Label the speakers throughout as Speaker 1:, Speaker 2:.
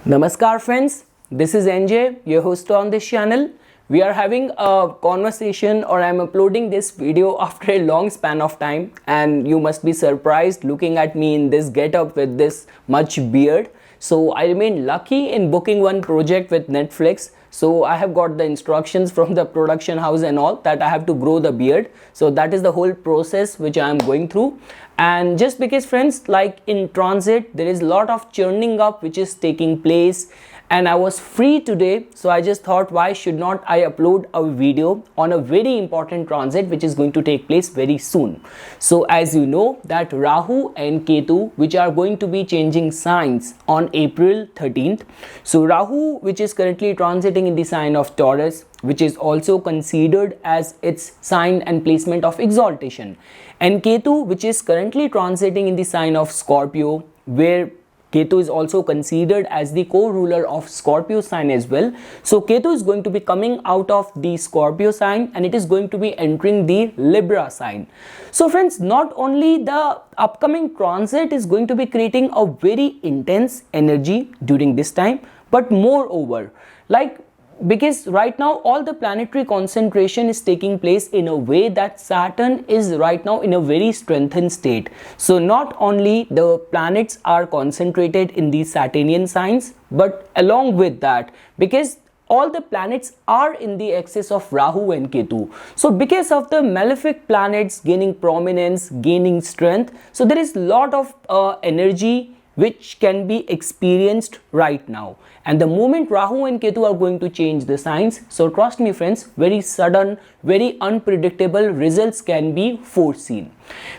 Speaker 1: Namaskar friends, this is NJ, your host on this channel. We are having a conversation, or I'm uploading this video after a long span of time, and you must be surprised looking at me in this getup with this much beard. So I remain lucky in booking one project with Netflix. So I have got the instructions from the production house and all that I have to grow the beard. So that is the whole process which I am going through. And just because friends, like in transit, there is a lot of churning up which is taking place, and I was free today, so I just thought, why should not I upload a video on a very important transit which is going to take place very soon. So as you know that Rahu and Ketu, which are going to be changing signs on April 13th. So Rahu, which is currently transiting in the sign of Taurus, which is also considered as its sign and placement of exaltation, and Ketu, which is currently transiting in the sign of Scorpio, where Ketu is also considered as the co-ruler of Scorpio sign as well. So Ketu is going to be coming out of the Scorpio sign and it is going to be entering the Libra sign. So friends, not only the upcoming transit is going to be creating a very intense energy during this time, but moreover, because right now all the planetary concentration is taking place in a way that Saturn is right now in a very strengthened state. So not only the planets are concentrated in the Saturnian signs, but along with that, because all the planets are in the axis of Rahu and Ketu. So because of the malefic planets gaining prominence, gaining strength, so there is a lot of energy which can be experienced right now. And the moment Rahu and Ketu are going to change the signs, so trust me friends, very sudden, very unpredictable results can be foreseen.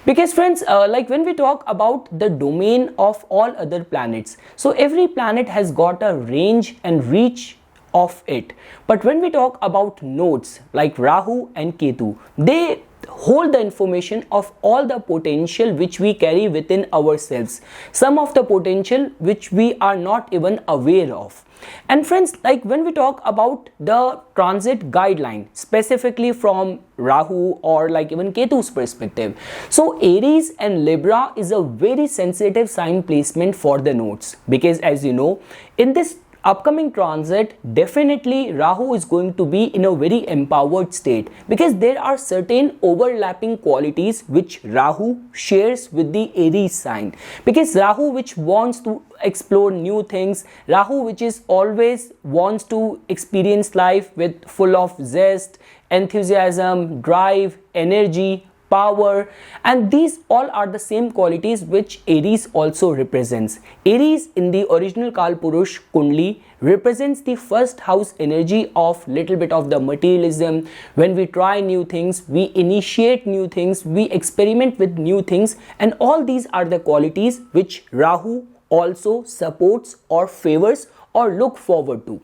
Speaker 1: Because friends, like when we talk about the domain of all other planets, so every planet has got a range and reach of it. But when we talk about nodes like Rahu and Ketu, they hold the information of all the potential which we carry within ourselves, some of the potential which we are not even aware of. And friends, like when we talk about the transit guideline specifically from Rahu or like even Ketu's perspective, so Aries and Libra is a very sensitive sign placement for the nodes, because as you know, in this upcoming transit, definitely Rahu is going to be in a very empowered state, because there are certain overlapping qualities which Rahu shares with the Aries sign. Because Rahu, which wants to explore new things, Rahu which is always wants to experience life with full of zest, enthusiasm, drive, energy, power, and these all are the same qualities which Aries also represents. Aries in the original Kalpurush Kundli represents the first house energy of little bit of the materialism. When we try new things, we initiate new things, we experiment with new things, and all these are the qualities which Rahu also supports or favors or look forward to.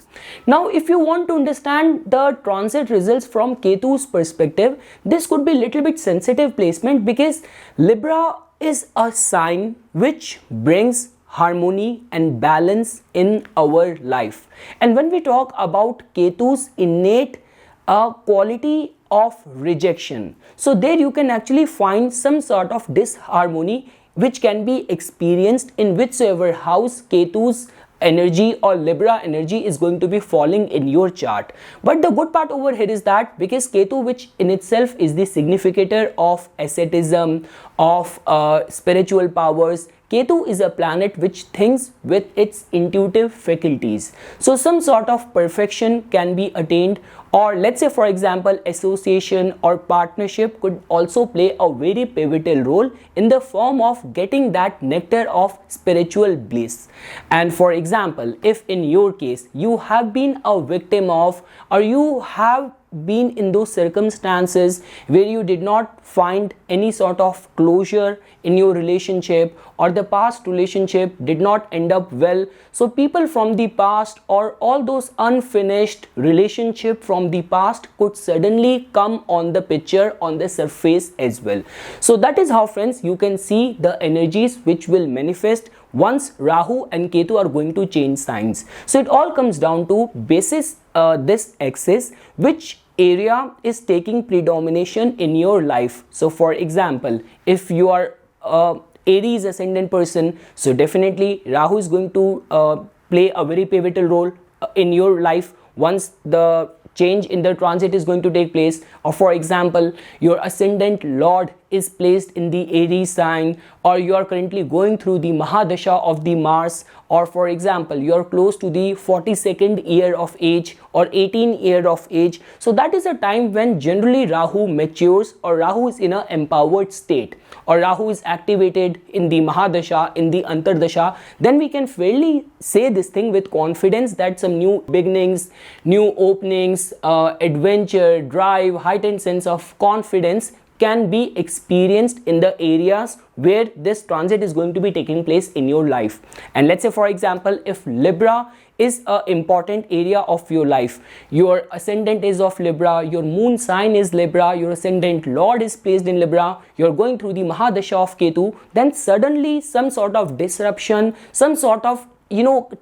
Speaker 1: Now if you want to understand the transit results from Ketu's perspective, this could be little bit sensitive placement, because Libra is a sign which brings harmony and balance in our life. And when we talk about Ketu's innate quality of rejection, so there you can actually find some sort of disharmony which can be experienced in whichever house Ketu's energy or Libra energy is going to be falling in your chart. But the good part over here is that because Ketu, which in itself is the significator of asceticism, of spiritual powers, Ketu is a planet which thinks with its intuitive faculties. So some sort of perfection can be attained, or let's say for example association or partnership could also play a very pivotal role in the form of getting that nectar of spiritual bliss. And for example, if in your case you have been a victim of, or you have been in those circumstances where you did not find any sort of closure in your relationship, or the past relationship did not end up well, so people from the past or all those unfinished relationship from the past could suddenly come on the picture, on the surface as well. So that is how friends, you can see the energies which will manifest once Rahu and Ketu are going to change signs. So it all comes down to basis this axis, which area is taking predomination in your life. So for example, if you are Aries ascendant person, so definitely Rahu is going to play a very pivotal role in your life once the change in the transit is going to take place. Or for example, your ascendant lord is placed in the Aries sign, or you are currently going through the Mahadasha of the Mars, or for example, you are close to the 42nd year of age or 18th year of age. So that is a time when generally Rahu matures, or Rahu is in an empowered state, or Rahu is activated in the Mahadasha, in the Antardasha. Then we can fairly say this thing with confidence that some new beginnings, new openings, adventure, drive, heightened sense of confidence can be experienced in the areas where this transit is going to be taking place in your life. And let's say, for example, if Libra is an important area of your life, your ascendant is of Libra, your moon sign is Libra, your ascendant lord is placed in Libra, you're going through the Mahadasha of Ketu, then suddenly some sort of disruption, some sort of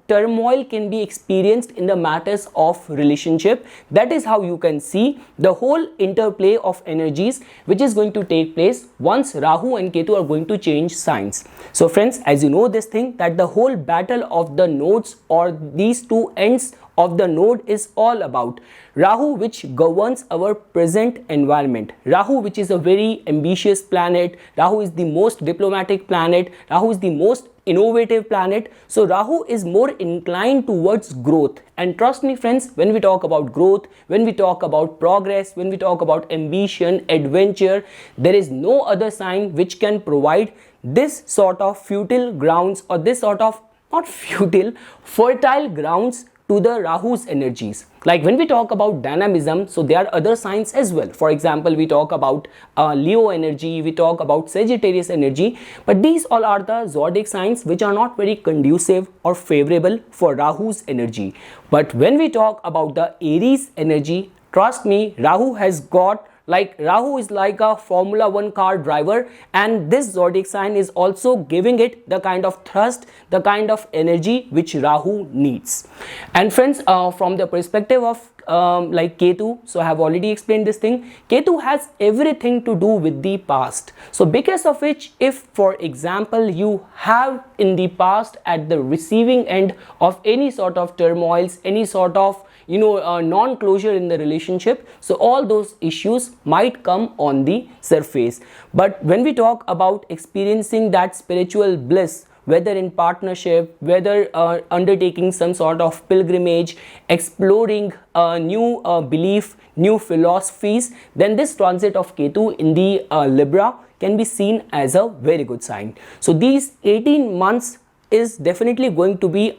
Speaker 1: turmoil can be experienced in the matters of relationship. That is how you can see the whole interplay of energies which is going to take place once Rahu and Ketu are going to change signs. So friends, as you know this thing, that the whole battle of the nodes, or these two ends of the node, is all about Rahu, which governs our present environment. Rahu, which is a very ambitious planet. Rahu is the most diplomatic planet. Rahu is the most innovative planet. So Rahu is more inclined towards growth. And trust me friends, when we talk about growth, when we talk about progress, when we talk about ambition, adventure, there is no other sign which can provide this sort of fertile grounds, or this sort of, not futile, fertile grounds to the Rahu's energies. Like when we talk about dynamism, so there are other signs as well. For example, we talk about Leo energy, we talk about Sagittarius energy, but these all are the zodiac signs which are not very conducive or favorable for Rahu's energy. But when we talk about the Aries energy, trust me, Rahu is like a Formula 1 car driver, and this zodiac sign is also giving it the kind of thrust, the kind of energy which Rahu needs. And friends, from the perspective of like Ketu, so I have already explained this thing. Ketu has everything to do with the past. So because of which, if for example you have in the past at the receiving end of any sort of turmoils, any sort of non-closure in the relationship, so all those issues might come on the surface. But when we talk about experiencing that spiritual bliss, whether in partnership, whether undertaking some sort of pilgrimage, exploring new belief, new philosophies, then this transit of Ketu in the Libra can be seen as a very good sign. So these 18 months is definitely going to be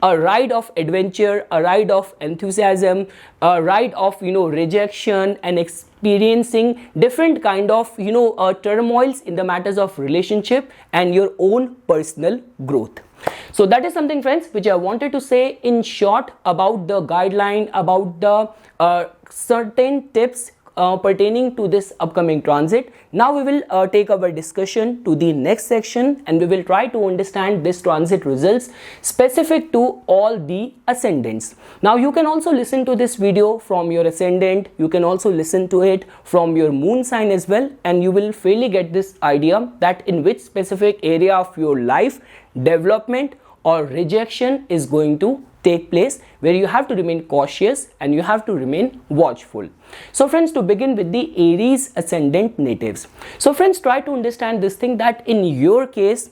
Speaker 1: a ride of adventure, a ride of enthusiasm, a ride of rejection, and experiencing different kind of turmoils in the matters of relationship and your own personal growth. So that is something friends which I wanted to say in short about the guideline, about the certain tips pertaining to this upcoming transit. Now we will take our discussion to the next section, and we will try to understand this transit results specific to all the ascendants. Now you can also listen to this video from your ascendant, you can also listen to it from your moon sign as well, and you will fairly get this idea that in which specific area of your life development or rejection is going to take place, where you have to remain cautious and you have to remain watchful. So friends, to begin with the Aries ascendant natives. So friends, try to understand this thing, that in your case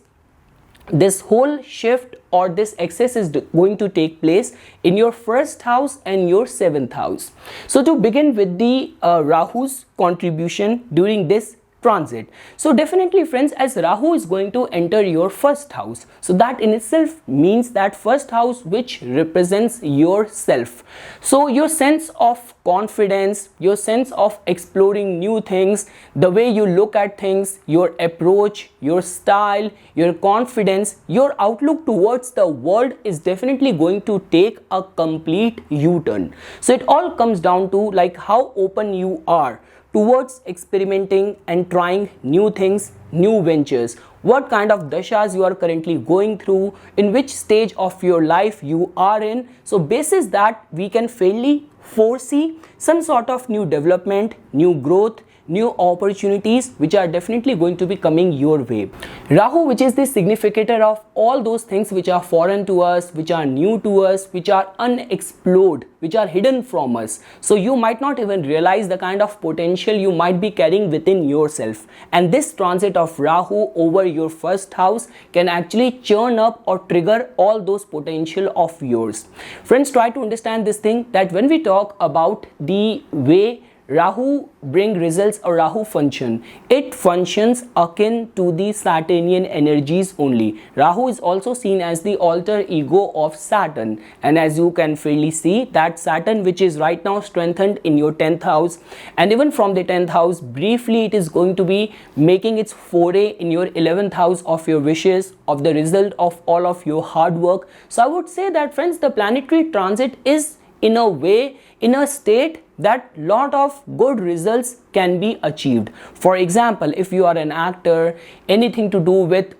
Speaker 1: this whole shift or this excess is going to take place in your first house and your seventh house. So to begin with the Rahu's contribution during this transit. So definitely friends, as Rahu is going to enter your first house, so that in itself means that first house which represents yourself. So your sense of confidence, your sense of exploring new things, the way you look at things, your approach, your style, your confidence, your outlook towards the world is definitely going to take a complete U-turn. So it all comes down to like how open you are towards experimenting and trying new things, new ventures, what kind of dashas you are currently going through, in which stage of your life you are in. So basis that we can fairly foresee some sort of new development, new growth, new opportunities which are definitely going to be coming your way. Rahu, which is the significator of all those things which are foreign to us, which are new to us, which are unexplored, which are hidden from us. So you might not even realize the kind of potential you might be carrying within yourself. And this transit of Rahu over your first house can actually churn up or trigger all those potential of yours. Friends, try to understand this thing, that when we talk about the way Rahu bring results or Rahu function, it functions akin to the Saturnian energies only. Rahu is also seen as the alter ego of Saturn, and as you can freely see that Saturn, which is right now strengthened in your 10th house, and even from the 10th house briefly it is going to be making its foray in your 11th house of your wishes, of the result of all of your hard work. So I would say that, friends, the planetary transit is in a way in a state that lot of good results can be achieved. For example, if you are an actor, anything to do with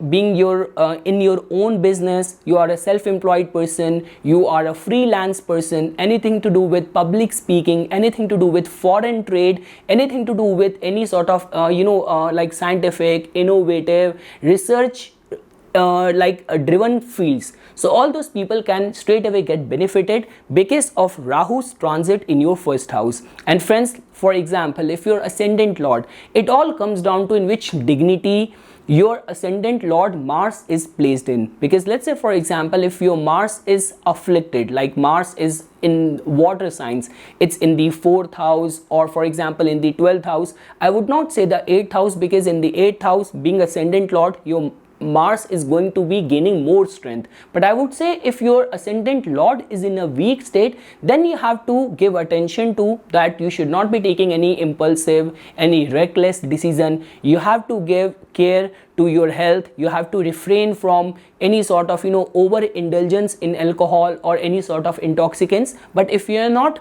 Speaker 1: being in your own business, you are a self-employed person, you are a freelance person, anything to do with public speaking, anything to do with foreign trade, anything to do with any sort of like scientific, innovative, research driven fields. So all those people can straight away get benefited because of Rahu's transit in your first house. And friends, for example, if your ascendant lord, it all comes down to in which dignity your ascendant lord Mars is placed in. Because let's say, for example, if your Mars is afflicted, like Mars is in water signs, it's in the 4th house, or for example in the 12th house, I would not say the 8th house, because in the 8th house, being ascendant lord, your Mars is going to be gaining more strength. But I would say if your ascendant lord is in a weak state, then you have to give attention to that. You should not be taking any impulsive, any reckless decision. You have to give care to your health. You have to refrain from any sort of overindulgence in alcohol or any sort of intoxicants. But if you are not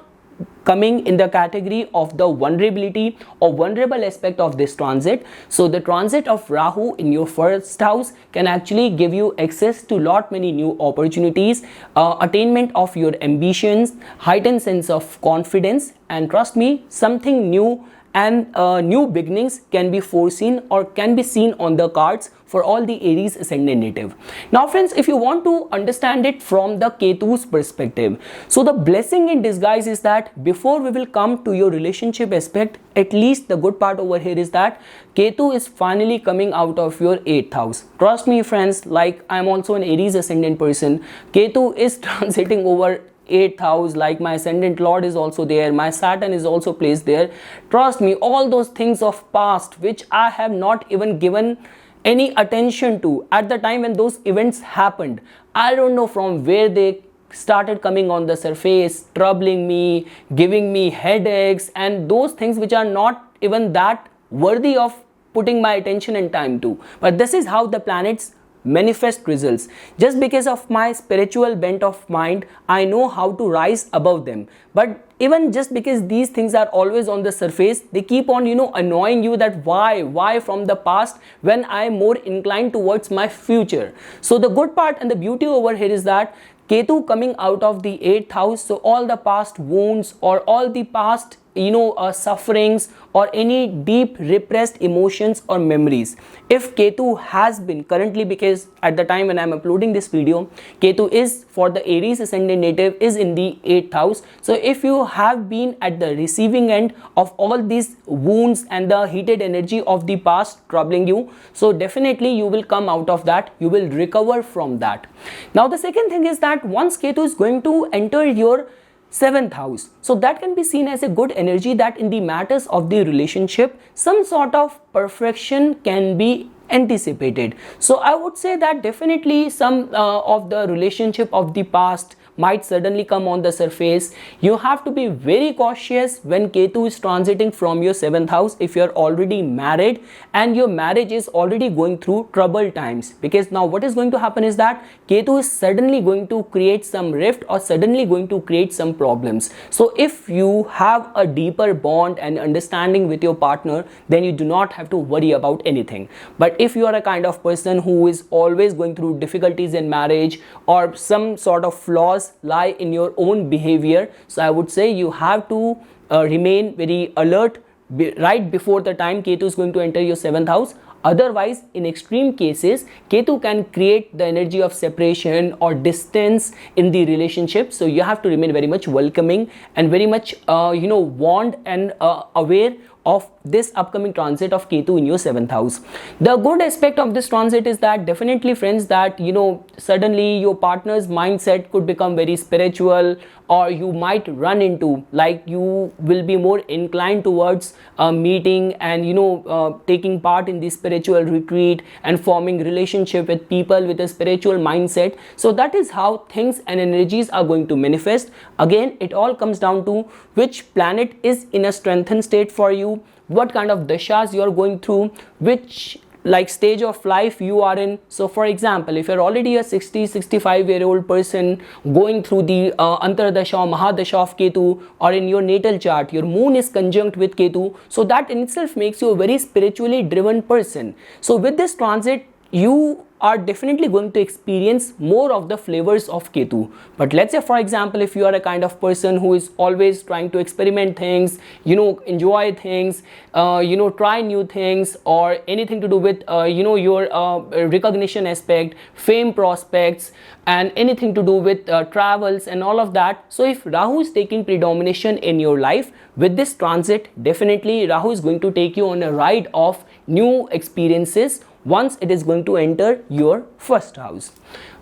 Speaker 1: coming in the category of the vulnerability or vulnerable aspect of this transit, so the transit of Rahu in your first house can actually give you access to lot many new opportunities, attainment of your ambitions, heightened sense of confidence, and trust me, something new and new beginnings can be foreseen or can be seen on the cards for all the Aries ascendant native. Now friends, if you want to understand it from the Ketu's perspective, so the blessing in disguise is that before we will come to your relationship aspect, at least the good part over here is that Ketu is finally coming out of your 8th house. Trust me friends, like I'm also an Aries ascendant person, Ketu is transiting over 8th house, like my ascendant lord is also there, my Saturn is also placed there. Trust me, all those things of past which I have not even given any attention to at the time when those events happened, I don't know from where they started coming on the surface, troubling me, giving me headaches, and those things which are not even that worthy of putting my attention and time to. But this is how the planets manifest results. Just because of my spiritual bent of mind, I know how to rise above them. But even just because these things are always on the surface, they keep on annoying you, that why from the past when I am more inclined towards my future. So the good part and the beauty over here is that Ketu coming out of the 8th house, so all the past wounds or all the past sufferings or any deep repressed emotions or memories, if Ketu has been currently, because at the time when I am uploading this video, Ketu is for the Aries ascendant native is in the 8th house. So if you have been at the receiving end of all these wounds and the heated energy of the past troubling you, so definitely you will come out of that, you will recover from that. Now the second thing is that once Ketu is going to enter your 7th house, so that can be seen as a good energy, that in the matters of the relationship some sort of perfection can be anticipated. So I would say that definitely some of the relationship of the past might suddenly come on the surface. You have to be very cautious when Ketu is transiting from your 7th house if you are already married and your marriage is already going through troubled times, because now what is going to happen is that Ketu is suddenly going to create some rift or suddenly going to create some problems. So if you have a deeper bond and understanding with your partner, then you do not have to worry about anything. But if you are a kind of person who is always going through difficulties in marriage or some sort of flaws lie in your own behavior, so I would say you have to remain very alert right before the time Ketu is going to enter your 7th house. Otherwise, in extreme cases, Ketu can create the energy of separation or distance in the relationship. So you have to remain very much welcoming and very much warned and aware of this upcoming transit of Ketu in your 7th house. The good aspect of this transit is that definitely, friends, that suddenly your partner's mindset could become very spiritual, or you might run into, like, you will be more inclined towards meeting and taking part in the spiritual retreat and forming relationship with people with a spiritual mindset. So that is how things and energies are going to manifest. Again, it all comes down to which planet is in a strengthened state for you, what kind of dashas you are going through, which stage of life you are in. So for example, if you're already a 60-65-year-old person going through the Antardasha or Mahadasha of Ketu, or in your natal chart your moon is conjunct with Ketu, so that in itself makes you a very spiritually driven person. So with this transit, you are definitely going to experience more of the flavors of Ketu. But let's say, for example, if you are a kind of person who is always trying to experiment things, enjoy things, try new things, or anything to do with your recognition aspect, fame prospects, and anything to do with travels and all of that. So if Rahu is taking predomination in your life, with this transit, definitely Rahu is going to take you on a ride of new experiences once it is going to enter your 1st house.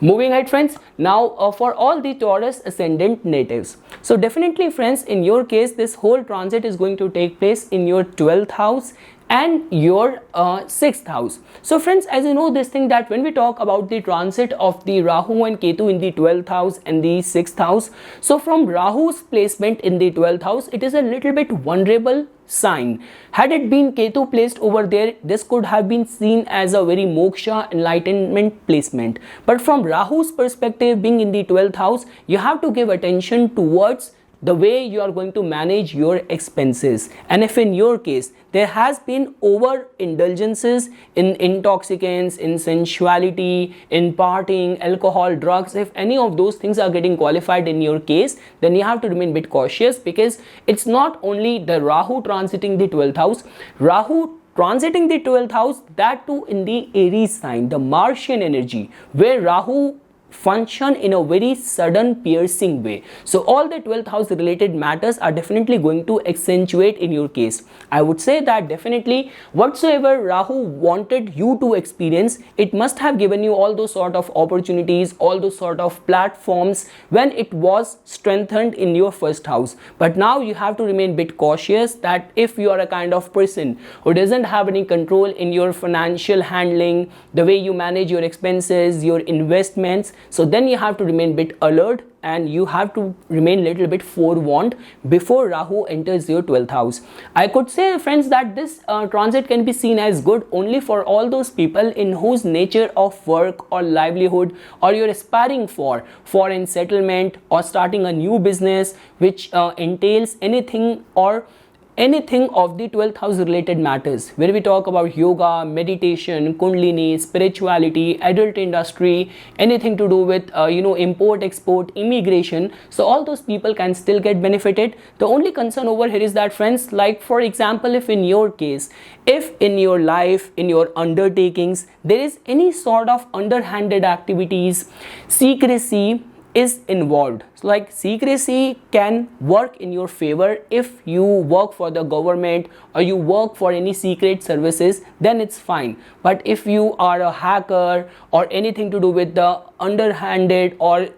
Speaker 1: Moving ahead, friends, now for all the Taurus ascendant natives. So definitely, friends, in your case, this whole transit is going to take place in your 12th house and your 6th house. So friends, as you know this thing, that when we talk about the transit of the Rahu and Ketu in the 12th house and the 6th house, so from Rahu's placement in the 12th house, it is a little bit vulnerable sign. Had it been Ketu placed over there, this could have been seen as a very moksha enlightenment placement. But from Rahu's perspective, being in the 12th house, you have to give attention towards the way you are going to manage your expenses. And if in your case there has been over indulgences in intoxicants, in sensuality, in partying, alcohol, drugs, if any of those things are getting qualified in your case, then you have to remain a bit cautious, because it's not only the Rahu transiting the 12th house, Rahu transiting the 12th house, that too in the Aries sign, the Martian energy, where Rahu function in a very sudden piercing way. So all the 12th house related matters are definitely going to accentuate in your case. I would say that definitely whatsoever Rahu wanted you to experience, it must have given you all those sort of opportunities, all those sort of platforms when it was strengthened in your 1st house. But now you have to remain a bit cautious, that if you are a kind of person who doesn't have any control in your financial handling, the way you manage your expenses, your investments, so then you have to remain a bit alert, and you have to remain a little bit forewarned before Rahu enters your 12th house. I could say, friends, that this transit can be seen as good only for all those people in whose nature of work or livelihood, or you're aspiring for foreign settlement or starting a new business which entails anything of the 12th house related matters, where we talk about yoga, meditation, kundalini, spirituality, adult industry, anything to do with import, export, immigration. So all those people can still get benefited. The only concern over here is that, friends, like for example, if in your case, if in your life, in your undertakings, there is any sort of underhanded activities, secrecy is involved. So like secrecy can work in your favor if you work for the government or you work for any secret services, then it's fine. But if you are a hacker or anything to do with the underhanded or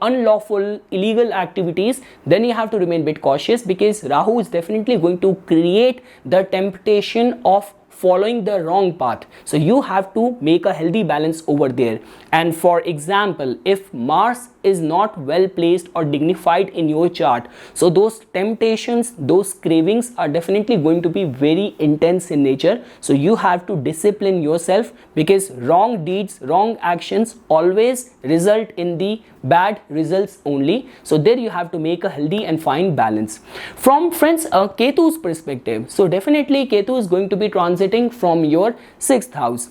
Speaker 1: unlawful illegal activities, then you have to remain a bit cautious, because Rahu is definitely going to create the temptation of following the wrong path. So you have to make a healthy balance over there. And for example, if Mars is not well placed or dignified in your chart, so those temptations, those cravings are definitely going to be very intense in nature. So you have to discipline yourself, because wrong deeds, wrong actions always result in the bad results only. So there you have to make a healthy and fine balance. From, friends, Ketu's perspective, so definitely Ketu is going to be transiting from your 6th house.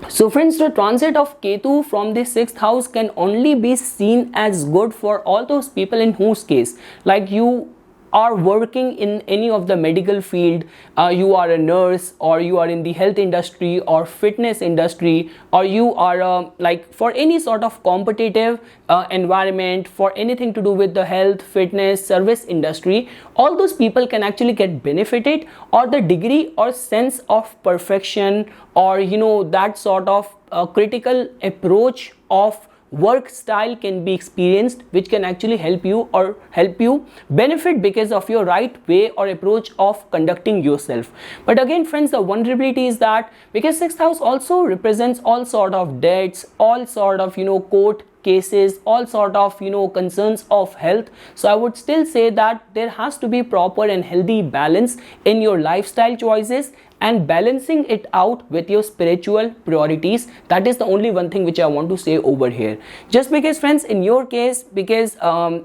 Speaker 1: So friends, the transit of Ketu from the 6th house can only be seen as good for all those people in whose case, like you are working in any of the medical field, you are a nurse, or you are in the health industry or fitness industry, or you are like for any sort of competitive environment, for anything to do with the health, fitness, service industry, all those people can actually get benefited, or the degree or sense of perfection, or that sort of critical approach of work style can be experienced, which can actually help you benefit because of your right way or approach of conducting yourself. But again friends, the vulnerability is that because sixth house also represents all sort of debts, all sort of court cases, all sort of concerns of health. So I would still say that there has to be proper and healthy balance in your lifestyle choices, and balancing it out with your spiritual priorities. That is the only one thing which I want to say over here. Just because friends, in your case, because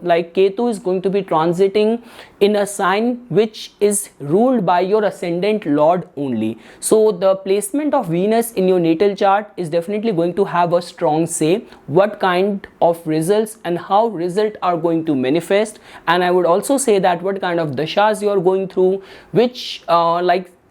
Speaker 1: like Ketu is going to be transiting in a sign which is ruled by your ascendant lord only, so the placement of Venus in your natal chart is definitely going to have a strong say what kind of results and how results are going to manifest. And I would also say that what kind of dashas you are going through, which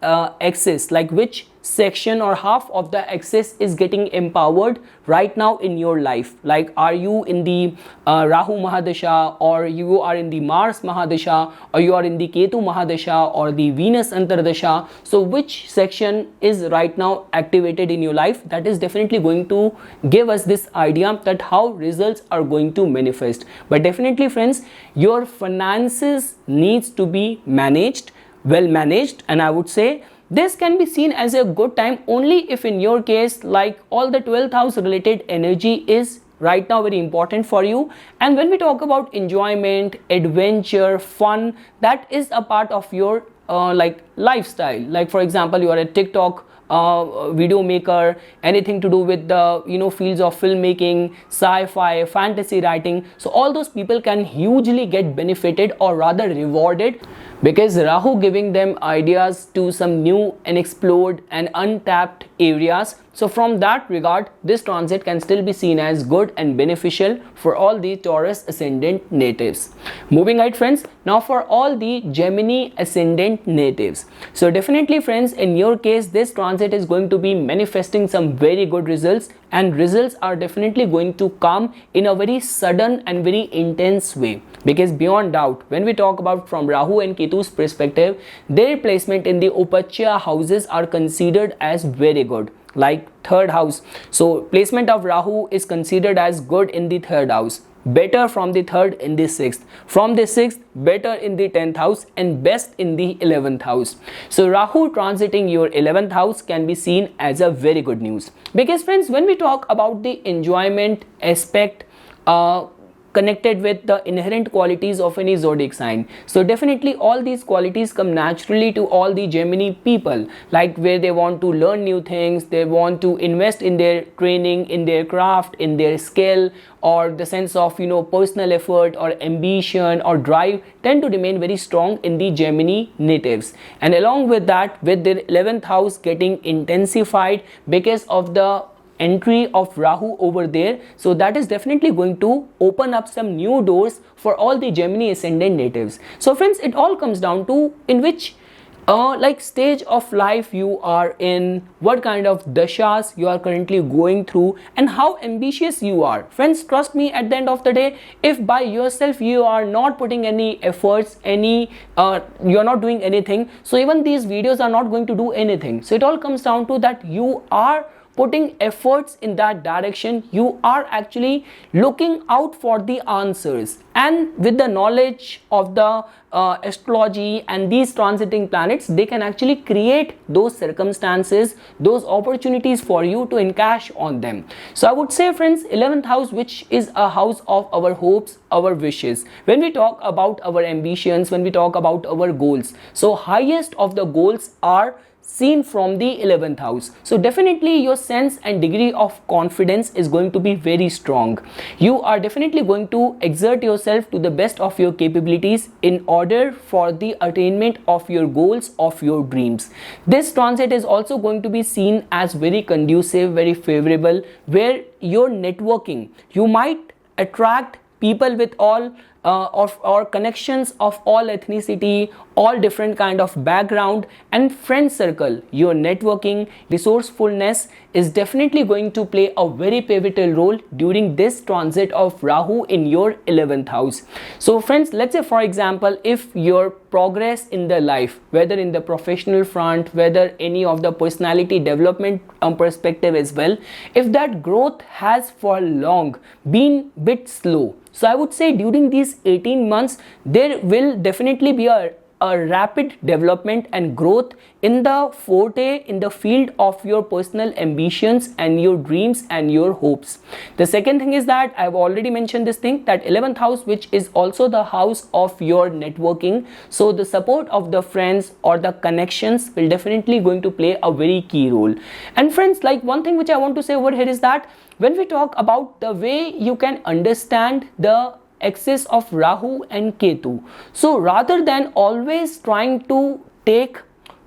Speaker 1: axis, like which section or half of the axis is getting empowered right now in your life. Like, are you in the Rahu Mahadasha, or you are in the Mars Mahadasha, or you are in the Ketu Mahadasha, or the Venus Antardasha? So which section is right now activated in your life? That is definitely going to give us this idea that how results are going to manifest. But definitely friends, your finances needs to be managed, well managed, and I would say this can be seen as a good time only if in your case, like, all the 12th house related energy is right now very important for you. And when we talk about enjoyment, adventure, fun, that is a part of your like lifestyle. Like for example, you are a TikTok video maker, anything to do with the fields of filmmaking, sci-fi, fantasy writing, so all those people can hugely get benefited, or rather rewarded, because Rahu giving them ideas to some new and explored and untapped areas. So from that regard, this transit can still be seen as good and beneficial for all the Taurus ascendant natives. Moving ahead friends, now for all the Gemini ascendant natives. So definitely friends, in your case this transit is going to be manifesting some very good results, and results are definitely going to come in a very sudden and very intense way. Because beyond doubt, when we talk about from Rahu and Ketu's perspective, their placement in the Upachya houses are considered as very good. Like third house, so placement of Rahu is considered as good in the third house, better from the third in the sixth, from the sixth better in the 10th house, and best in the 11th house. So Rahu transiting your 11th house can be seen as a very good news. Because friends, when we talk about the enjoyment aspect connected with the inherent qualities of any zodiac sign, so definitely all these qualities come naturally to all the Gemini people, like where they want to learn new things, they want to invest in their training, in their craft, in their skill, or the sense of personal effort or ambition or drive tend to remain very strong in the Gemini natives. And along with that, with their 11th house getting intensified because of the entry of Rahu over there, so that is definitely going to open up some new doors for all the Gemini ascendant natives. So friends, it all comes down to in which like stage of life you are in, what kind of dashas you are currently going through, and how ambitious you are. Friends, trust me, at the end of the day, if by yourself you are not putting any efforts, you are not doing anything, so even these videos are not going to do anything. So it all comes down to that you are putting efforts in that direction, you are actually looking out for the answers, and with the knowledge of the astrology and these transiting planets, they can actually create those circumstances, those opportunities for you to encash on them. So I would say friends, 11th house, which is a house of our hopes, our wishes, when we talk about our ambitions, when we talk about our goals, so highest of the goals are seen from the 11th house. So definitely your sense and degree of confidence is going to be very strong. You are definitely going to exert yourself to the best of your capabilities in order for the attainment of your goals, of your dreams. This transit is also going to be seen as very conducive, very favorable, where your networking, you might attract people with all or connections of all ethnicity, all different kind of background and friend circle. Your networking, resourcefulness is definitely going to play a very pivotal role during this transit of Rahu in your 11th house. So friends, let's say for example, if your progress in the life, whether in the professional front, whether any of the personality development perspective as well, if that growth has for long been bit slow, so I would say during these 18 months there will definitely be a rapid development and growth in the forte, in the field of your personal ambitions and your dreams and your hopes. The second thing is that I've already mentioned this thing, that 11th house, which is also the house of your networking, so the support of the friends or the connections will definitely going to play a very key role. And friends, like one thing which I want to say over here is that when we talk about the way you can understand the axis of Rahu and Ketu, so rather than always trying to take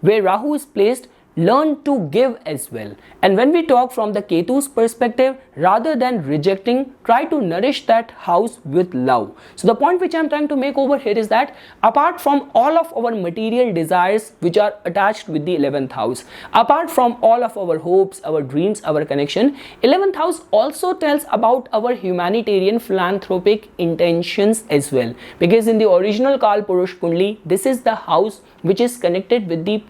Speaker 1: where Rahu is placed, learn to give as well. And when we talk from the Ketu's perspective, rather than rejecting, try to nourish that house with love. So the point which I'm trying to make over here is that apart from all of our material desires which are attached with the 11th house, apart from all of our hopes, our dreams, our connection, 11th house also tells about our humanitarian philanthropic intentions as well, because in the original Kal Purush Kundli, this is the house which is connected with the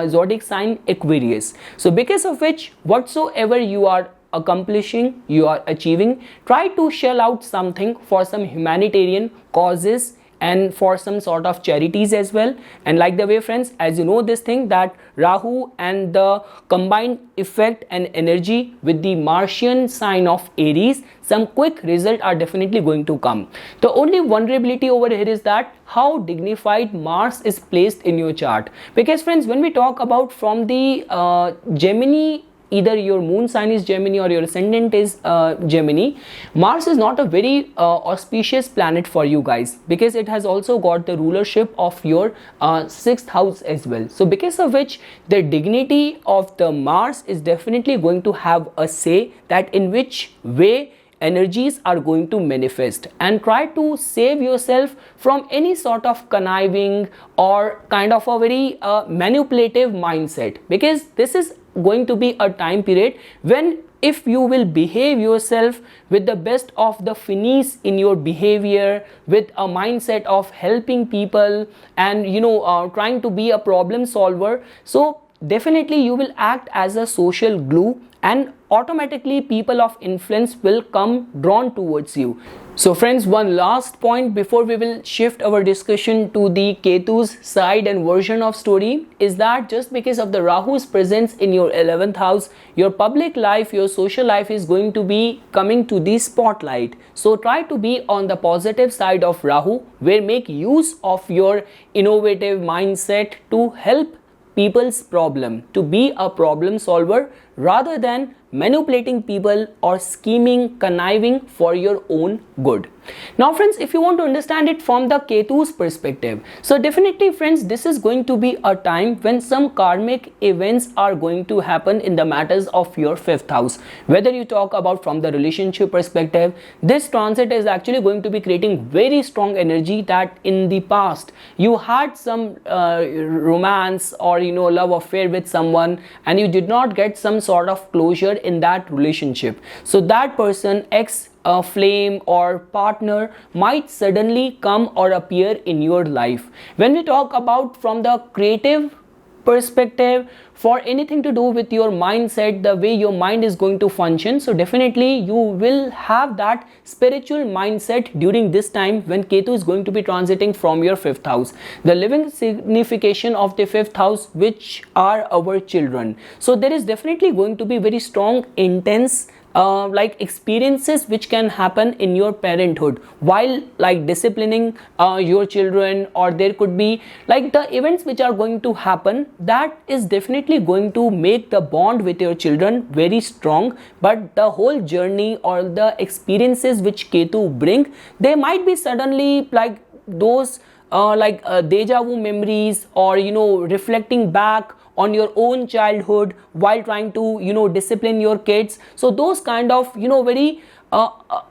Speaker 1: zodiac sign Aquarius. So because of which, whatsoever you are accomplishing, you are achieving, try to shell out something for some humanitarian causes and for some sort of charities as well. And like the way friends, as you know this thing, that Rahu and the combined effect and energy with the Martian sign of Aries, some quick result are definitely going to come. The only vulnerability over here is that how dignified Mars is placed in your chart, because friends, when we talk about from the Gemini, either your moon sign is Gemini or your ascendant is Gemini, Mars is not a very auspicious planet for you guys, because it has also got the rulership of your 6th house as well. So because of which, the dignity of the Mars is definitely going to have a say that in which way energies are going to manifest, and try to save yourself from any sort of conniving or kind of a very manipulative mindset, because this is going to be a time period when, if you will behave yourself with the best of the finesse in your behavior, with a mindset of helping people and trying to be a problem solver, so definitely you will act as a social glue and automatically people of influence will come drawn towards you. So friends, one last point before we will shift our discussion to the Ketu's side and version of story is that just because of the Rahu's presence in your 11th house, your public life, your social life is going to be coming to the spotlight. So try to be on the positive side of Rahu, where make use of your innovative mindset to help people's problem, to be a problem solver rather than manipulating people or scheming, conniving for your own good. Now friends, if you want to understand it from the Ketu's perspective, so definitely friends, this is going to be a time when some karmic events are going to happen in the matters of your 5th house. Whether you talk about from the relationship perspective, this transit is actually going to be creating very strong energy that in the past you had some romance or love affair with someone and you did not get some sort of closure in that relationship. So that person, ex flame or partner, might suddenly come or appear in your life. When we talk about from the creative perspective, for anything to do with your mindset, the way your mind is going to function, so definitely you will have that spiritual mindset during this time when Ketu is going to be transiting from your 5th house. The living signification of the 5th house, which are our children. So there is definitely going to be very strong, intense like experiences which can happen in your parenthood while like disciplining your children, or there could be like the events which are going to happen that is definitely going to make the bond with your children very strong. But the whole journey or the experiences which Ketu bring, they might be suddenly like those deja vu memories, or reflecting back on your own childhood while trying to discipline your kids. So those kind of very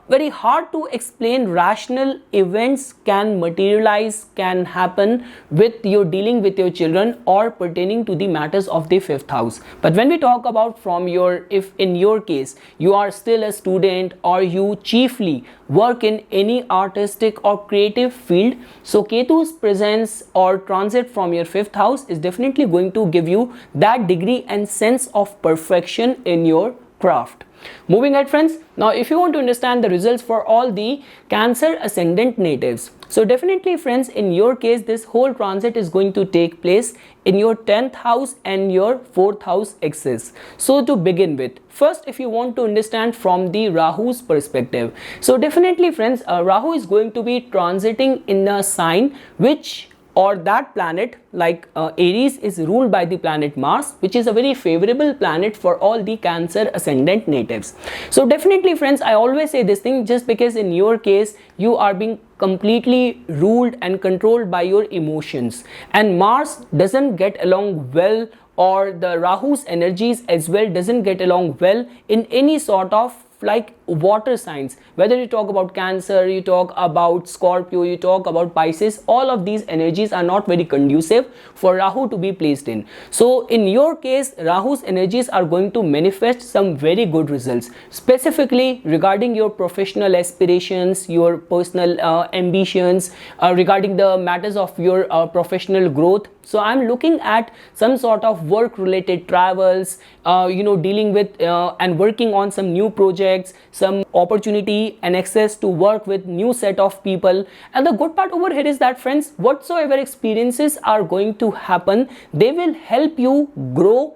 Speaker 1: very hard to explain rational events can materialize, can happen with your dealing with your children or pertaining to the matters of the fifth house. But when we talk about from your, if in your case you are still a student or you chiefly work in any artistic or creative field, so Ketu's presence or transit from your fifth house is definitely going to give you that degree and sense of perfection in your craft. Moving ahead, friends, now if you want to understand the results for all the Cancer ascendant natives, so definitely friends, in your case this whole transit is going to take place in your 10th house and your 4th house axis. So to begin with, first if you want to understand from the Rahu's perspective, so definitely friends, Rahu is going to be transiting in a sign which, or that planet like Aries is ruled by the planet Mars, which is a very favorable planet for all the Cancer ascendant natives. So definitely friends, I always say this thing, just because in your case you are being completely ruled and controlled by your emotions, and Mars doesn't get along well, or the Rahu's energies as well doesn't get along well in any sort of like water signs, whether you talk about Cancer, you talk about Scorpio, you talk about Pisces, all of these energies are not very conducive for Rahu to be placed in. So in your case, Rahu's energies are going to manifest some very good results, specifically regarding your professional aspirations, your personal ambitions, regarding the matters of your professional growth. So I'm looking at some sort of work related travels, dealing with and working on some new projects, some opportunity and access to work with new set of people. And the good part over here is that friends, whatsoever experiences are going to happen, they will help you grow,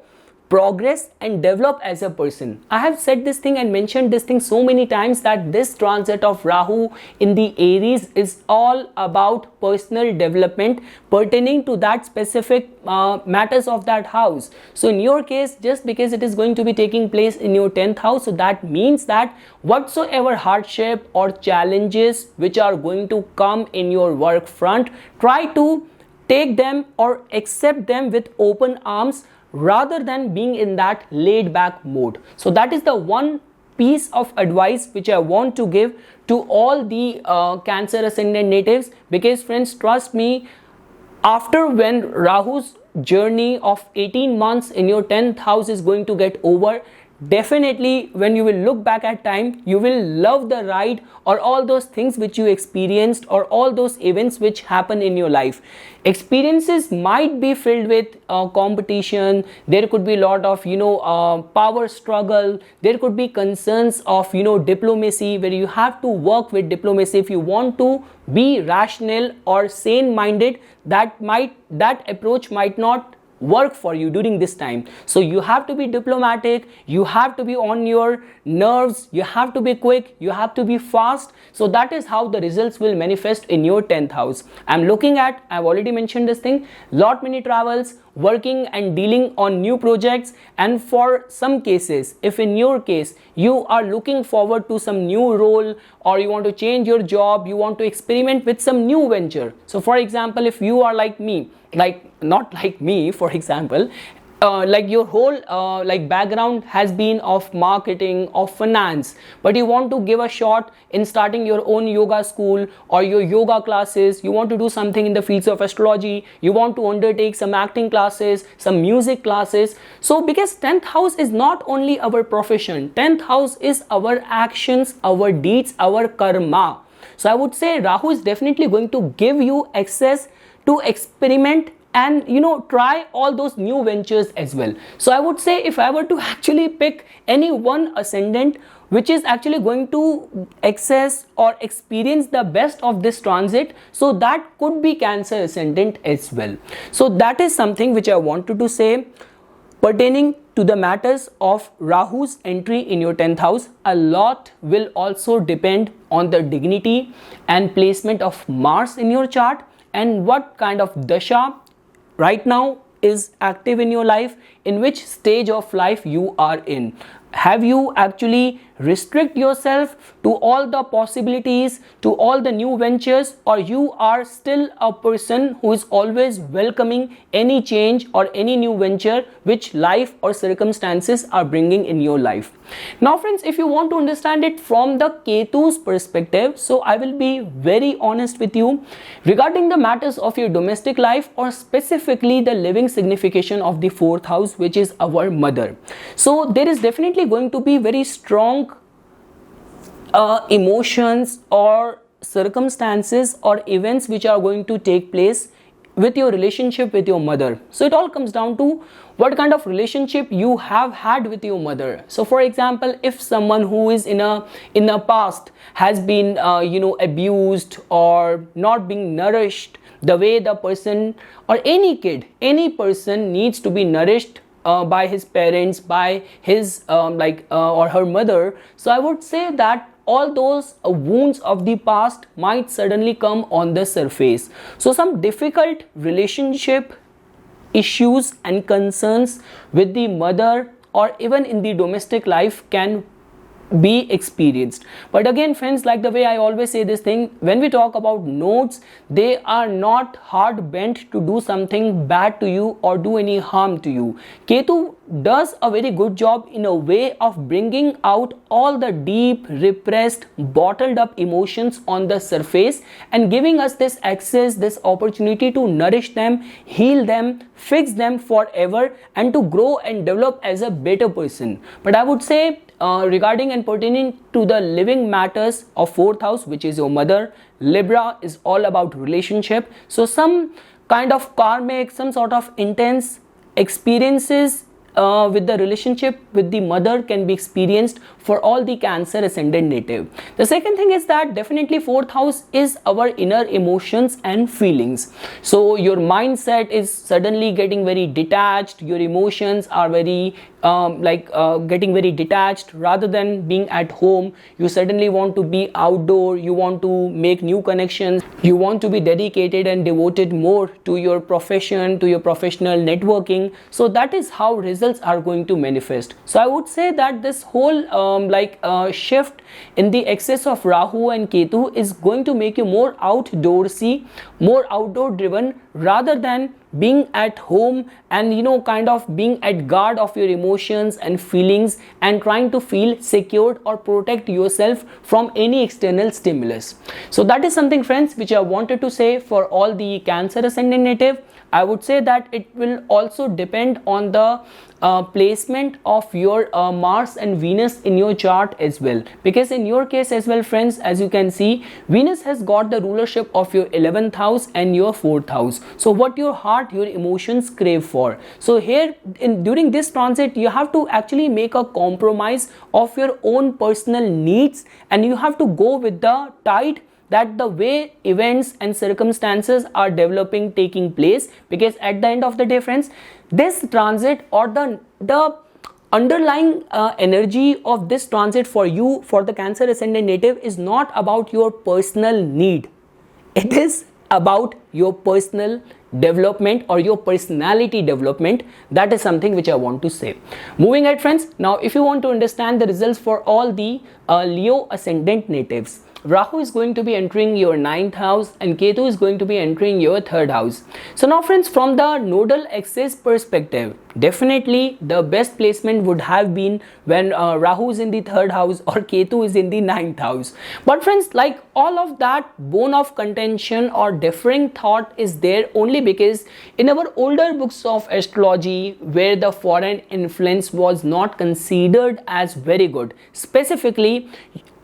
Speaker 1: progress and develop as a person. I have said this thing and mentioned this thing so many times, that this transit of Rahu in the Aries is all about personal development pertaining to that specific matters of that house. So in your case, just because it is going to be taking place in your 10th house, so that means that whatsoever hardship or challenges which are going to come in your work front, try to take them or accept them with open arms, rather than being in that laid back mode. So that is the one piece of advice which I want to give to all the Cancer ascendant natives, because friends, trust me, after when Rahu's journey of 18 months in your 10th house is going to get over, definitely when you will look back at time, you will love the ride or all those things which you experienced or all those events which happen in your life. Experiences might be filled with competition, there could be a lot of power struggle, there could be concerns of diplomacy, where you have to work with diplomacy if you want to be rational or sane minded. That approach might not work for you during this time. So you have to be diplomatic, you have to be on your nerves, you have to be quick, you have to be fast. So that is how the results will manifest in your 10th house. I'm looking at, I've already mentioned this thing, lot many travels, working and dealing on new projects. And for some cases, if in your case you are looking forward to some new role, or you want to change your job, you want to experiment with some new venture. So for example, if you are like me, not like me, for example, like your whole background has been of marketing, of finance, but you want to give a shot in starting your own yoga school or your yoga classes, you want to do something in the fields of astrology, you want to undertake some acting classes, some music classes. So because 10th house is not only our profession, 10th house is our actions, our deeds, our karma. So I would say Rahu is definitely going to give you access to experiment and try all those new ventures as well. So I would say, if I were to actually pick any one ascendant which is actually going to access or experience the best of this transit, so that could be Cancer ascendant as well. So that is something which I wanted to say pertaining to the matters of Rahu's entry in your 10th house. A lot will also depend on the dignity and placement of Mars in your chart, and what kind of dasha right now is active in your life, in which stage of life you are in. Have you actually restrict yourself to all the possibilities, to all the new ventures, or you are still a person who is always welcoming any change or any new venture which life or circumstances are bringing in your life? Now friends, if you want to understand it from the Ketu's perspective, so I will be very honest with you regarding the matters of your domestic life, or specifically the living signification of the fourth house, which is our mother. So there is definitely going to be very strong emotions or circumstances or events which are going to take place with your relationship with your mother. So it all comes down to what kind of relationship you have had with your mother. So for example, if someone who is in a past has been abused or not being nourished the way the person, or any kid, any person needs to be nourished by his parents, by his or her mother, so I would say that all those wounds of the past might suddenly come on the surface. So some difficult relationship issues and concerns with the mother or even in the domestic life can be experienced. But again friends, like the way I always say this thing, when we talk about nodes, they are not hard bent to do something bad to you or do any harm to you. Ketu does a very good job in a way of bringing out all the deep, repressed, bottled up emotions on the surface and giving us this access, this opportunity to nourish them, heal them, fix them forever, and to grow and develop as a better person. But I would say regarding and pertaining to the living matters of fourth house, which is your mother, Libra is all about relationship. So some kind of karmic, some sort of intense experiences with the relationship with the mother can be experienced for all the Cancer ascendant native. The second thing is that definitely fourth house is our inner emotions and feelings. So your mindset is suddenly getting very detached, your emotions are very getting very detached. Rather than being at home, you suddenly want to be outdoor, you want to make new connections, you want to be dedicated and devoted more to your profession, to your professional networking. So that is how results are going to manifest. So I would say that this whole shift in the excess of Rahu and Ketu is going to make you more outdoorsy, more outdoor driven, rather than being at home and kind of being at guard of your emotions and feelings and trying to feel secured or protect yourself from any external stimulus. So that is something friends which I wanted to say for all the Cancer ascendant native. I would say that it will also depend on the placement of your Mars and Venus in your chart as well, because in your case as well friends, as you can see, Venus has got the rulership of your 11th house and your 4th house. So what your heart, your emotions crave for. So here during this transit, you have to actually make a compromise of your own personal needs, and you have to go with the tide that the way events and circumstances are developing, taking place. Because at the end of the day friends, this transit or the underlying energy of this transit for you, for the Cancer ascendant native, is not about your personal need. It is about your personal development or your personality development. That is something which I want to say. Moving ahead friends, now if you want to understand the results for all the Leo ascendant natives, Rahu is going to be entering your 9th house and Ketu is going to be entering your 3rd house. So now friends, from the nodal axis perspective, definitely the best placement would have been when Rahu is in the 3rd house or Ketu is in the 9th house. But friends, like all of that bone of contention or differing thought is there only because in our older books of astrology, where the foreign influence was not considered as very good, specifically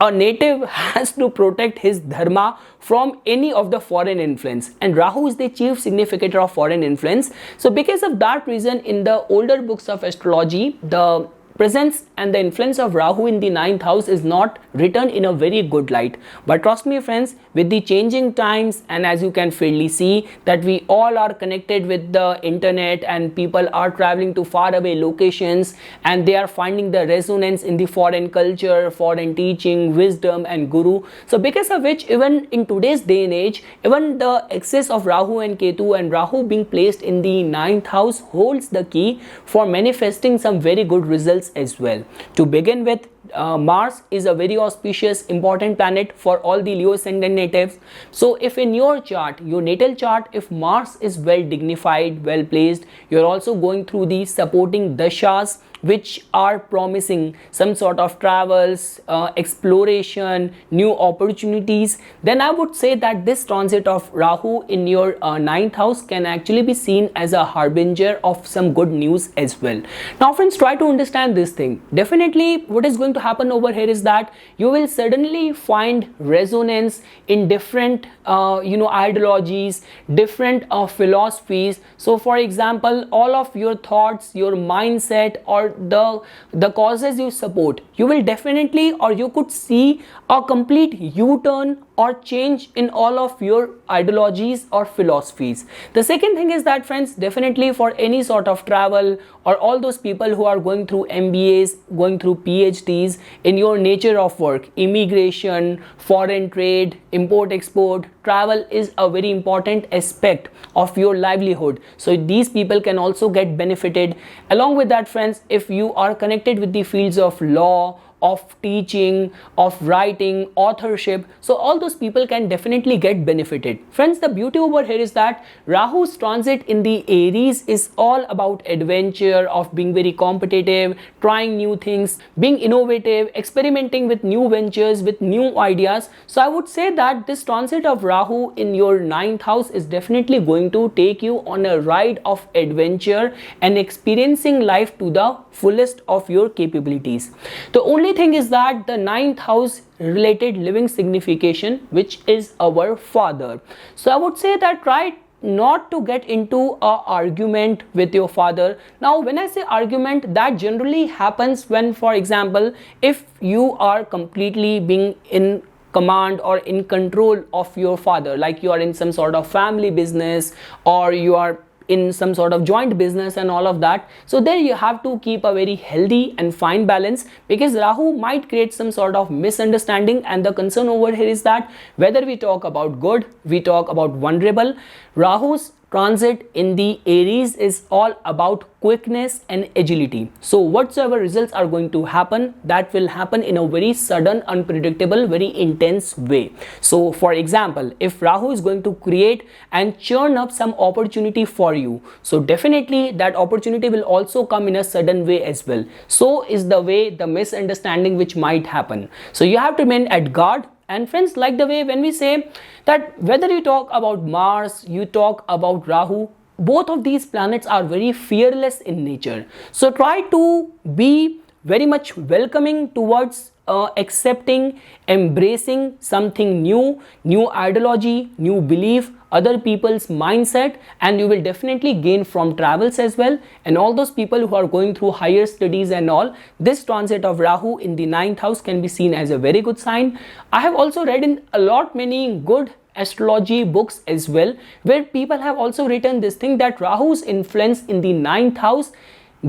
Speaker 1: a native has to protect his dharma from any of the foreign influence, and Rahu is the chief significator of foreign influence. So because of that reason, in the older books of astrology, the presence and the influence of Rahu in the 9th house is not written in a very good light. But trust me friends, with the changing times, and as you can fairly see that we all are connected with the internet and people are traveling to far away locations and they are finding the resonance in the foreign culture, foreign teaching, wisdom and guru. So because of which, even in today's day and age, even the excess of Rahu and Ketu, and Rahu being placed in the 9th house, holds the key for manifesting some very good results travels as well. To begin with, Mars is a very auspicious, important planet for all the Leo ascendant natives. So if in your chart, your natal chart, if Mars is well dignified, well placed, you're also going through the supporting dashas which are promising some sort of travels, exploration, new opportunities, then I would say that this transit of Rahu in your ninth house can actually be seen as a harbinger of some good news as well. Now friends, try to understand this thing. Definitely what is going to happen over here is that you will suddenly find resonance in different ideologies, different philosophies. So for example, all of your thoughts, your mindset, or the causes you support, you will definitely, or you could see a complete U-turn or change in all of your ideologies or philosophies. The second thing is that friends, definitely for any sort of travel, or all those people who are going through MBAs, going through PhDs in your nature of work, immigration, foreign trade, import export, travel is a very important aspect of your livelihood. So these people can also get benefited. Along with that friends, if you are connected with the fields of law, of teaching, of writing, authorship, so all those people can definitely get benefited. Friends, the beauty over here is that Rahu's transit in the Aries is all about adventure, of being very competitive, trying new things, being innovative, experimenting with new ventures, with new ideas. So I would say that this transit of Rahu in your ninth house is definitely going to take you on a ride of adventure and experiencing life to the fullest of your capabilities. The only thing is that the ninth house related living signification, which is our father. So I would say that try not to get into a argument with your father. Now when I say argument, that generally happens when, for example, if you are completely being in command or in control of your father, like you are in some sort of family business, or you are in some sort of joint business and all of that. So there you have to keep a very healthy and fine balance, because Rahu might create some sort of misunderstanding. And the concern over here is that whether we talk about good, we talk about vulnerable, Rahu's transit in the Aries is all about quickness and agility. So whatsoever results are going to happen, that will happen in a very sudden, unpredictable, very intense way. So for example, if Rahu is going to create and churn up some opportunity for you, so definitely that opportunity will also come in a sudden way as well. So is the way the misunderstanding which might happen. So you have to remain at guard. And friends, like the way when we say that whether you talk about Mars, you talk about Rahu, both of these planets are very fearless in nature. So try to be very much welcoming towards accepting, embracing something new, new ideology, new belief, other people's mindset, and you will definitely gain from travels as well. And all those people who are going through higher studies and all, this transit of Rahu in the ninth house can be seen as a very good sign. I have also read in a lot many good astrology books as well, where people have also written this thing that Rahu's influence in the ninth house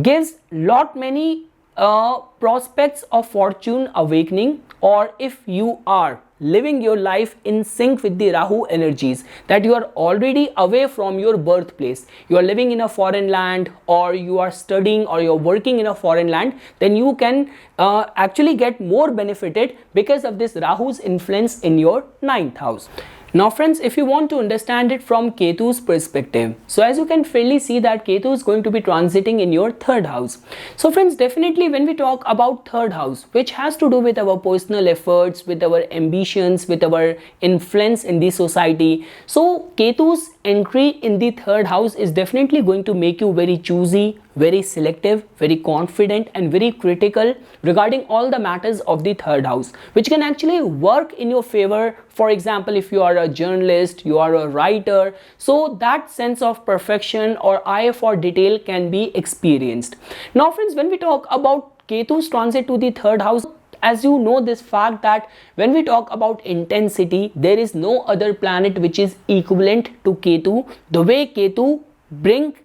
Speaker 1: gives lot many prospects of fortune awakening, or if you are living your life in sync with the Rahu energies, that you are already away from your birthplace, you are living in a foreign land, or you are studying, or you are working in a foreign land, then you can actually get more benefited because of this Rahu's influence in your ninth house. Now friends, if you want to understand it from Ketu's perspective, so as you can fairly see that Ketu is going to be transiting in your third house. So friends, definitely when we talk about third house, which has to do with our personal efforts, with our ambitions, with our influence in the society, so Ketu's entry in the third house is definitely going to make you very choosy, very selective, very confident, and very critical regarding all the matters of the third house, which can actually work in your favor. For example, if you are a journalist, you are a writer, so that sense of perfection or eye for detail can be experienced. Now friends, when we talk about Ketu's transit to the third house, as you know this fact that when we talk about intensity, there is no other planet which is equivalent to Ketu. The way Ketu bring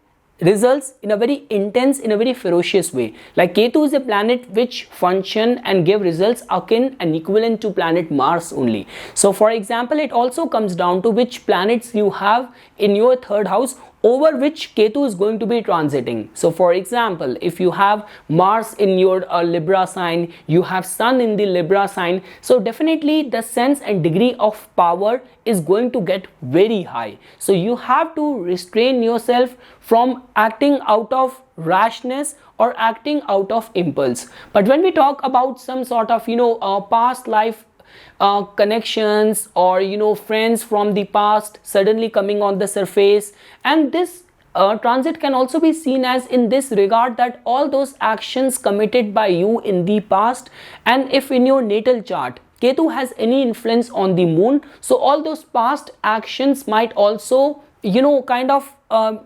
Speaker 1: results in a very intense, in a very ferocious way. Like Ketu is a planet which function and give results akin and equivalent to planet Mars only. So for example, it also comes down to which planets you have in your third house over which Ketu is going to be transiting. So for example, if you have Mars in your Libra sign, you have Sun in the Libra sign, so definitely the sense and degree of power is going to get very high. So you have to restrain yourself from acting out of rashness or acting out of impulse. But when we talk about some sort of past life connections, or friends from the past suddenly coming on the surface, and this transit can also be seen as in this regard, that all those actions committed by you in the past, and if in your natal chart Ketu has any influence on the moon, so all those past actions might also kind of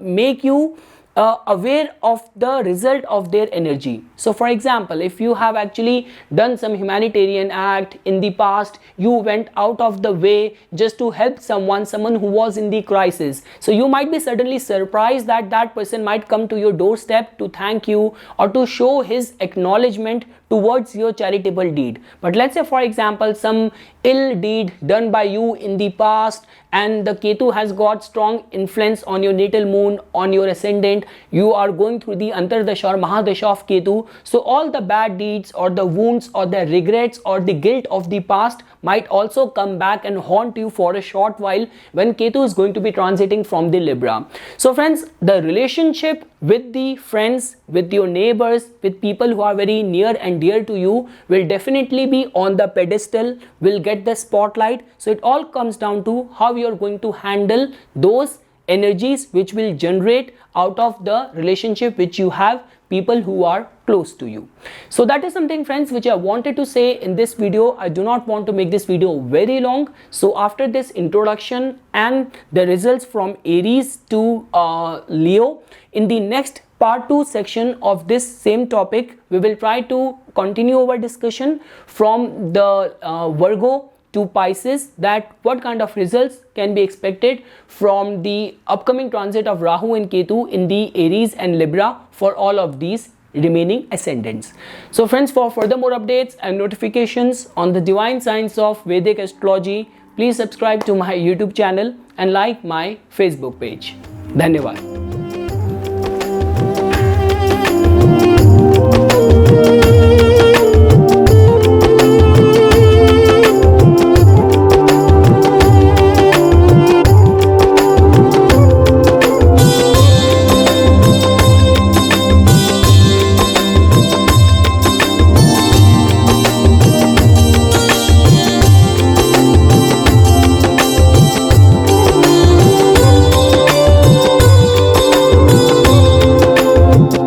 Speaker 1: make you aware of the result of their energy. So for example, if you have actually done some humanitarian act in the past, you went out of the way just to help someone who was in the crisis, so you might be suddenly surprised that that person might come to your doorstep to thank you or to show his acknowledgement towards your charitable deed. But let's say for example, some ill deed done by you in the past, and the Ketu has got strong influence on your natal moon, on your ascendant, you are going through the Antardasha or Mahadasha of Ketu, so all the bad deeds or the wounds or the regrets or the guilt of the past might also come back and haunt you for a short while when Ketu is going to be transiting from the Libra. So friends, the relationship with the friends, with your neighbors, with people who are very near and dear to you will definitely be on the pedestal, will get the spotlight. So it all comes down to how you are going to handle those energies which will generate out of the relationship which you have, people who are close to you. So that is something friends which I wanted to say in this video. I do not want to make this video very long, so after this introduction and the results from Aries to Leo, in the next part 2 section of this same topic, we will try to continue our discussion from the Virgo to Pisces, that what kind of results can be expected from the upcoming transit of Rahu and Ketu in the Aries and Libra for all of these remaining ascendants. So friends, for further more updates and notifications on the divine science of Vedic astrology, please subscribe to my YouTube channel and like my Facebook page. Dhanyavad.